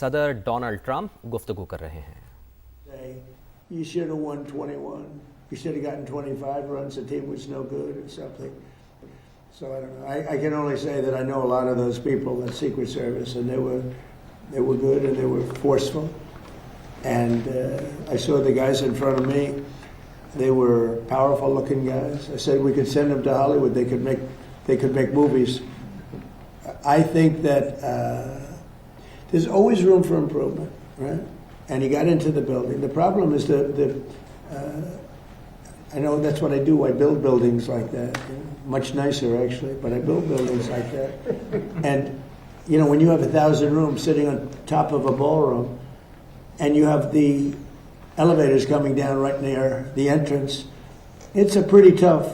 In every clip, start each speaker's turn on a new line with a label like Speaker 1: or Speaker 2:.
Speaker 1: صدر Donald Trump گفتگو کر رہے ہیں.
Speaker 2: You should have won 21. You should have gotten 25 runs. The team was no good or something. So I don't know. I can only say that I know a lot of those people at Secret Service, and they were good and they were forceful. And I saw the guys in front of me. They were powerful-looking guys. I said we could send them to Hollywood. They could make movies. I think that there's always room for improvement, right? And he got into the building. The problem is I know that's what I do. I build buildings like that. Much nicer, actually, but I build buildings like that. And, you know, when you have 1,000 rooms sitting on top of a ballroom, and you have the elevators coming down right near the entrance, it's a pretty tough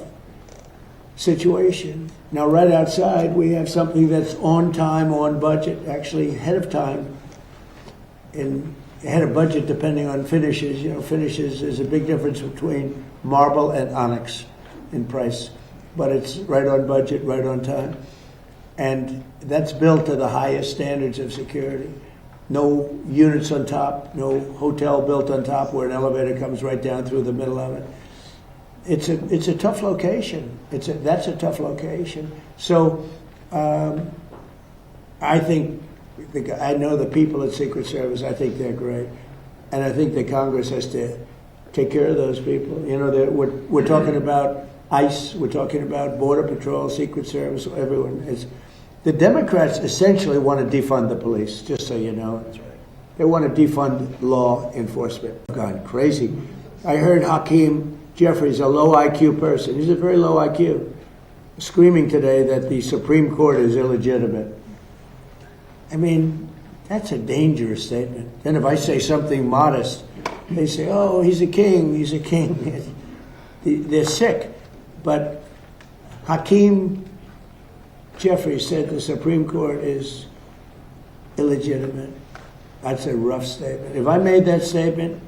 Speaker 2: situation. Now, right outside, we have something that's on time, on budget, actually ahead of time, ahead of budget depending on finishes. You know, finishes is a big difference between marble and onyx in price, but it's right on budget, right on time. And that's built to the highest standards of security. No units on top, no hotel built on top where an elevator comes right down through the middle of it. It's a tough location. That's a tough location. So I think I know the people at Secret Service. I think they're great, and I think the Congress has to take care of those people. You know, we're talking about ICE, we're talking about Border Patrol, Secret Service, everyone is. The Democrats essentially want to defund the police, just so you know. That's right. They want to defund law enforcement. Gone crazy. I heard Hakeem Jeffries, a low IQ person, he's a very low IQ, screaming today that the Supreme Court is illegitimate. I mean, that's a dangerous statement. Then if I say something modest, they say, oh, he's a king, he's a king. They're sick. But Hakeem Jeffries said the Supreme Court is illegitimate. That's a rough statement. If I made that statement,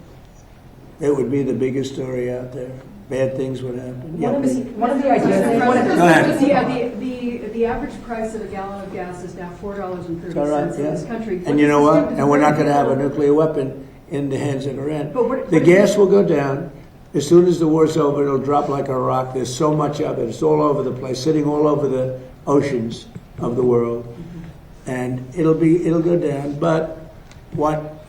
Speaker 2: it would be the biggest story out there. Bad things would happen.
Speaker 3: One of the ideas.
Speaker 4: The average price of a gallon of gas is now $4.30 in this country.
Speaker 2: And you know what? And we're not going to have a nuclear weapon in the hands of Iran. The gas will go down. As soon as the war's over, it'll drop like a rock. There's so much of it. It's all over the place, sitting all over the oceans of the world. And it'll go down. But what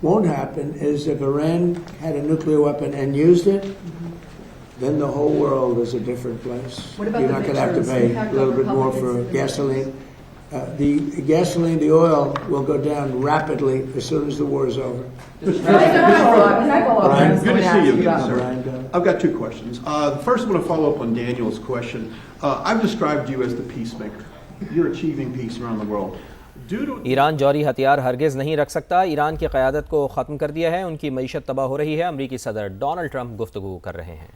Speaker 2: won't happen is if Iran had a nuclear weapon and used it, then the whole world is a different place.
Speaker 4: What about
Speaker 2: You're not going to have to pay a little bit more for gasoline. The gasoline, the oil will go down rapidly as soon as the war is over.
Speaker 3: Good to see you again, sir.
Speaker 5: I've got two questions. First, I want to follow up on Daniel's question. I've described you as the peacemaker. You're achieving peace around the world.
Speaker 1: Iran جوہری ہتھیار ہرگز نہیں رکھ سکتا. ایران کی قیادت کو ختم کر دیا ہے. ان کی معیشت تباہ ہو رہی ہے. امریکی صدر ڈونلڈ ٹرمپ گفتگو کر رہے ہیں.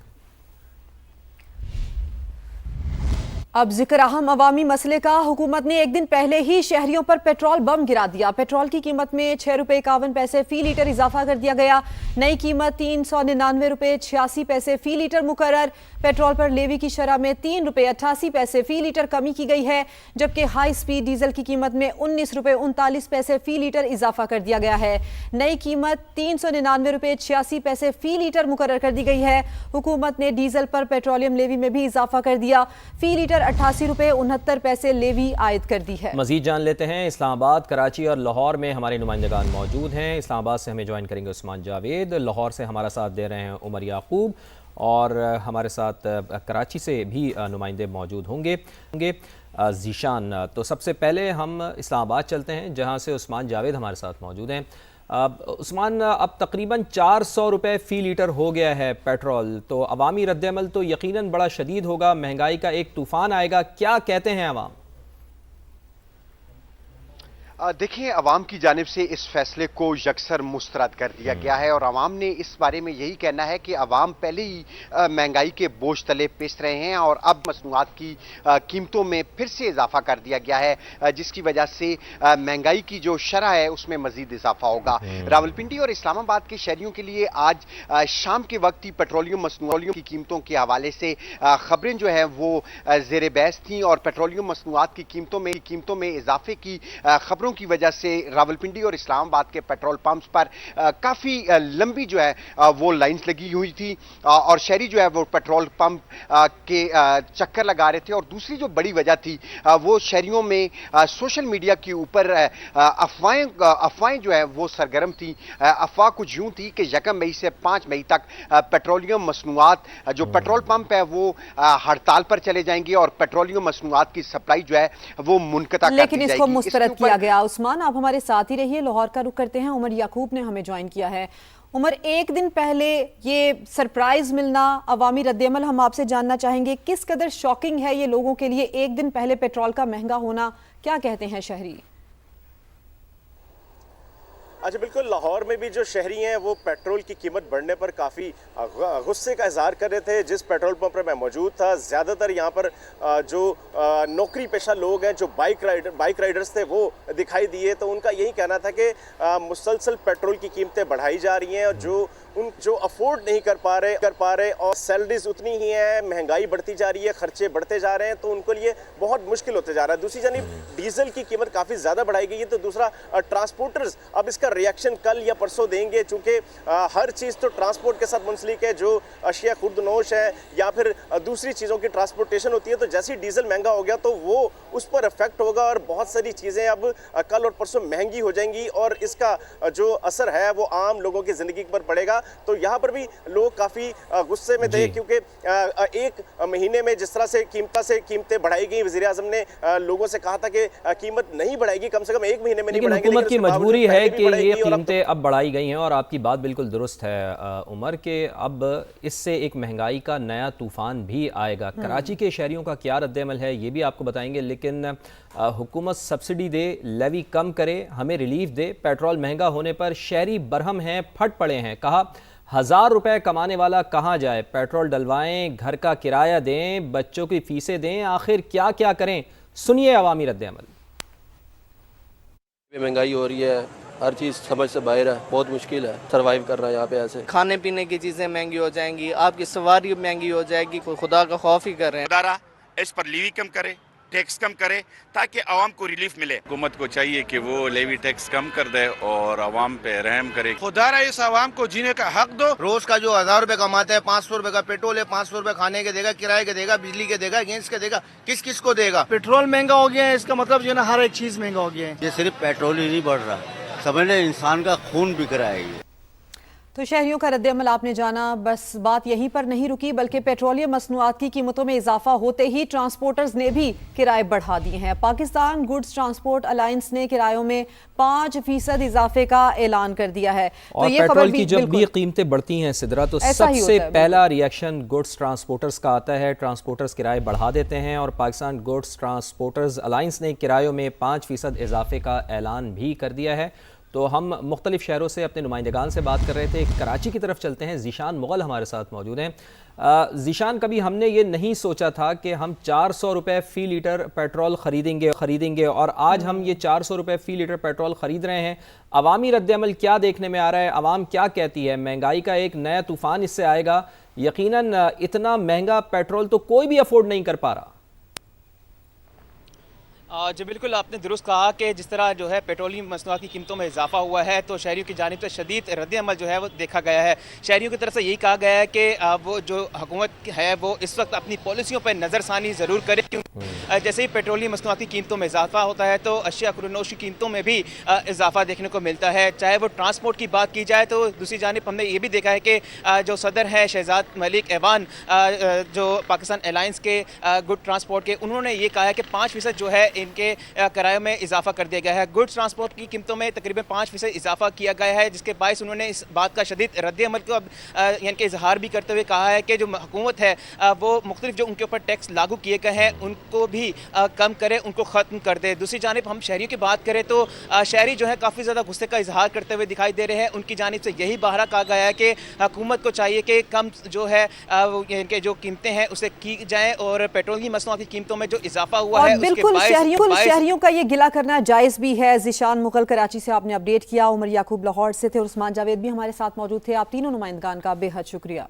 Speaker 6: اب ذکر اہم عوامی مسئلے کا. حکومت نے ایک دن پہلے ہی شہریوں پر پیٹرول بم گرا دیا. پیٹرول کی قیمت میں 6 روپے 51 پیسے فی لیٹر اضافہ کر دیا گیا. نئی قیمت 399 روپے 86 پیسے فی لیٹر مقرر. پیٹرول پر لیوی کی شرح میں 3 روپے 88 پیسے فی لیٹر کمی کی گئی ہے، جبکہ ہائی سپیڈ ڈیزل کی قیمت میں 19 روپے 39 پیسے فی لیٹر اضافہ کر دیا گیا ہے. نئی قیمت 399 روپے 86 پیسے فی لیٹر مقرر کر دی گئی ہے. حکومت نے ڈیزل پر پیٹرولیم لیوی میں بھی اضافہ کر دیا. فی لیٹر 88 روپے 69 پیسے لیوی عائد کر دی ہے.
Speaker 1: مزید جان لیتے ہیں. اسلام آباد، کراچی اور لاہور میں ہمارے نمائندگان موجود ہیں. اسلام آباد سے ہمیں جوائن کریں گے عثمان جاوید، لاہور سے ہمارا ساتھ دے رہے ہیں عمر یعقوب، اور ہمارے ساتھ کراچی سے بھی نمائندے موجود ہوں گے ذیشان. تو سب سے پہلے ہم اسلام آباد چلتے ہیں جہاں سے عثمان جاوید ہمارے ساتھ موجود ہیں. عثمان، اب تقریباً 400 روپے فی لیٹر ہو گیا ہے پیٹرول، تو عوامی رد عمل تو یقیناً بڑا شدید ہوگا، مہنگائی کا ایک طوفان آئے گا. کیا کہتے ہیں عوام؟
Speaker 7: دیکھیں، عوام کی جانب سے اس فیصلے کو یکسر مسترد کر دیا گیا ہے، اور عوام نے اس بارے میں یہی کہنا ہے کہ عوام پہلے ہی مہنگائی کے بوجھ تلے پس رہے ہیں، اور اب مصنوعات کی قیمتوں میں پھر سے اضافہ کر دیا گیا ہے، جس کی وجہ سے مہنگائی کی جو شرح ہے اس میں مزید اضافہ ہوگا. راولپنڈی اور اسلام آباد کے شہریوں کے لیے آج شام کے وقت ہی پیٹرولیم مصنوعات کی قیمتوں کے حوالے سے خبریں جو ہیں وہ زیر بحث تھیں، اور پیٹرولیم مصنوعات کی قیمتوں میں اضافے کی خبروں की वजह से रावलपिंडी और इस्लामाबाद के पेट्रोल पंप्स पर काफ़ी लंबी जो है वो लाइन्स लगी हुई थी और शहरी जो है वो पेट्रोल पंप के चक्कर लगा रहे थे। और दूसरी जो बड़ी वजह थी वो शहरियों में सोशल मीडिया के ऊपर अफवाहें जो है वो सरगर्म थी। अफवाह कुछ यूं थी कि 1 मई से 5 मई तक पेट्रोलियम मसनूआत जो पेट्रोल पंप है वो हड़ताल पर चले जाएंगे और पेट्रोलियम मसनूआत की सप्लाई जो है वो मुनक़ता कर दी जाएगी।
Speaker 6: लेकिन इसको मुस्तरद किया गया। उस्मान, आप हमारे साथ ही रहिए, लाहौर का रुख करते हैं। उमर याकूब ने हमें ज्वाइन किया है। उमर, एक दिन पहले ये सरप्राइज मिलना, अवामी रद्देअमल हम आपसे जानना चाहेंगे, किस कदर शॉकिंग है ये लोगों के लिए एक दिन पहले पेट्रोल का महंगा होना? क्या कहते हैं शहरी?
Speaker 8: अच्छा, बिल्कुल, लाहौर में भी जो शहरी हैं वो पेट्रोल की कीमत बढ़ने पर काफ़ी गुस्से का इजहार कर रहे थे। जिस पेट्रोल पंप पर मैं मौजूद था, ज़्यादातर यहाँ पर जो नौकरी पेशा लोग हैं, जो बाइक राइडर्स थे, वो दिखाई दिए। तो उनका यही कहना था कि मुसलसल पेट्रोल की कीमतें बढ़ाई जा रही हैं और जो अफोर्ड नहीं कर पा रहे और सैलरीज उतनी ही हैं, महंगाई बढ़ती जा रही है, खर्चे बढ़ते जा रहे हैं, तो उनको लिए बहुत मुश्किल होते जा रहा है। दूसरी जानिब डीजल की कीमत काफ़ी ज़्यादा बढ़ाई गई है। तो दूसरा, ट्रांसपोर्टर्स अब इसका रिएक्शन कल या परसों देंगे, चूँकि हर चीज़ तो ट्रांसपोर्ट के साथ मुंसलिक है। जो अशिया खुर्दनोश है या फिर दूसरी चीज़ों की ट्रांसपोर्टेशन होती है, तो जैसे ही डीजल महंगा हो गया तो वो उस पर इफेक्ट होगा और बहुत सारी चीज़ें अब कल और परसों महंगी हो जाएंगी और इसका जो असर है वो आम लोगों की ज़िंदगी पर पड़ेगा। तो यहाँ पर भी लोग काफ़ी गुस्से में थे, क्योंकि एक महीने में जिस तरह से कीमतें बढ़ाई गई, वज़ीर आज़म ने लोगों से कहा था कि कीमत नहीं बढ़ाएगी, कम से कम एक महीने में नहीं बढ़ाएगी।
Speaker 1: हुकूमत की मजबूरी है कि ये कीमतें अब बढ़ाई गई हैं और आपकी बात बिल्कुल दुरुस्त है उमर, के अब इससे एक महंगाई का नया तूफान भी आएगा। कराची के शहरियों का क्या रद्द-ए-अमल है ये भी आपको बताएंगे, लेकिन हुकूमत सब्सिडी दे, लेवी कम करे, हमें रिलीफ दे। पेट्रोल महंगा होने पर शहरी बरहम हैं, फट पड़े हैं। कहा 1000 रुपए कमाने वाला कहाँ जाए, पेट्रोल डलवाएं, घर का किराया दें, बच्चों की फीसें दें, आखिर क्या क्या करें? सुनिए अवामी रद्द-ए-अमल।
Speaker 9: महंगाई हो रही है, हर चीज़ समझ से बाहर है, बहुत मुश्किल है सर्वाइव करना यहाँ पे। ऐसे
Speaker 10: खाने पीने की चीज़ें महंगी हो जाएंगी, आपकी सवारी महंगी हो जाएगी, कोई खुदा का खौफ ही कर रहे हैं।
Speaker 11: इस पर लीवी कम करे, टैक्स कम करे, ताकि आवाम को रिलीफ मिले। हुकूमत को चाहिए कि वो लेवी टैक्स कम कर दे और आवाम पे रहम करे। खुदारा इस आवाम को जीने का हक दो।
Speaker 12: रोज का जो 1000 रुपए कमाते हैं, 500 रुपए का पेट्रोल है, 500 रुपए खाने के देगा, किराए के देगा, बिजली के देगा, गैस के देगा, किस को देगा?
Speaker 13: पेट्रोल महंगा हो गया है, इसका मतलब जो है ना हर एक चीज महंगा हो गया है।
Speaker 12: ये सिर्फ पेट्रोल ही नहीं बढ़ रहा, समझ इंसान का खून बिक रहा है ये।
Speaker 6: तो शहरियों का रद्द-ए-अमल आपने जाना। बस बात यहीं पर नहीं रुकी, बल्कि पेट्रोलियम मसनूआत की कीमतों में इजाफा होते ही ट्रांसपोर्टर्स ने भी किराए बढ़ा दिए हैं। पाकिस्तान गुड्स ट्रांसपोर्ट अलायंस ने किरायों में 5% इजाफे का ऐलान कर दिया है।
Speaker 1: और
Speaker 6: तो ये
Speaker 1: पेट्रोल की जब भी कीमतें बढ़ती हैं सिदरा, तो सबसे पहला रिएक्शन गुड्स ट्रांसपोर्टर्स का आता है। ट्रांसपोर्टर्स किराए बढ़ा देते हैं और पाकिस्तान गुड्स ट्रांसपोर्टर्स अलायंस ने किरायों में 5% इजाफे का ऐलान भी कर दिया है। तो हम मुख्तलिफ शहरों से अपने नुमाइंदगान से बात कर रहे थे। कराची की तरफ चलते हैं, ज़ीशान मुग़ल हमारे साथ मौजूद हैं। ज़ीशान, कभी हमने ये नहीं सोचा था कि हम 400 रुपये फ़ी लीटर पेट्रोल ख़रीदेंगे और आज हम ये 400 रुपये फ़ी लीटर पेट्रोल ख़रीद रहे हैं। अवामी रद्द-ए-अमल क्या देखने में आ रहा है? आवाम क्या कहती है? महंगाई का एक नया तूफ़ान इससे आएगा। यकीनन इतना महंगा पेट्रोल तो कोई भी अफोर्ड नहीं कर पा रहा।
Speaker 14: जी बिल्कुल, आपने दुरुस्त कहा कि जिस तरह जो है पेट्रोलियम मसनूआत की कीमतों में इजाफा हुआ है, तो शहरियों की जानिब से शदीद रद्द-ए-अमल जो है वो देखा गया है। शहरियों की तरफ से यही कहा गया है कि वो जो हुकूमत है वो इस वक्त अपनी पॉलिसियों पर नज़रसानी ज़रूर करे, क्योंकि जैसे ही पेट्रोलियम मसनूआत की कीमतों में इजाफा होता है तो अशिया खुर्दनोश की कीमतों में भी इजाफा देखने को मिलता है। चाहे वो ट्रांसपोर्ट की बात की जाए, तो दूसरी जानिब हमने ये भी देखा है कि जो सदर है शहजाद मलिक ऐवान, जो पाकिस्तान एलायंस के गुड ट्रांसपोर्ट के, उन्होंने ये कहा है कि 5% जो है इनके किराए में इजाफा कर दिया गया है। गुड्स ट्रांसपोर्ट की कीमतों में तकरीबन 5% इजाफा किया गया है, जिसके बायस उन्होंने इस बात का शदीद रद्द-ए-अमल को यानी कि इजहार भी करते हुए कहा है कि जो हुकूमत है वो मुख्तलिफ जो उनके ऊपर टैक्स लागू किए गए हैं उनको भी कम करे, उनको ख़त्म कर दे। दूसरी जानिब हम शहरियों की बात करें तो शहरी जो है काफ़ी ज़्यादा गुस्से का इजहार करते हुए दिखाई दे रहे हैं। उनकी जानिब से यही बहारा कहा गया है कि हुकूमत को चाहिए कि कम जो है इनके जो कीमतें हैं उसे की जाए और पेट्रोलियम मसनूआत की कीमतों में जो इजाफा हुआ है
Speaker 6: बिल्कुल शहरियों का ये गिला करना जायज़ भी है। ज़ीशान मुग़ल कराची से आपने अपडेट किया, उमर याकूब लाहौर से थे और उस्मान जावेद भी हमारे साथ मौजूद थे। आप तीनों नुमाइंदगान का बेहद शुक्रिया।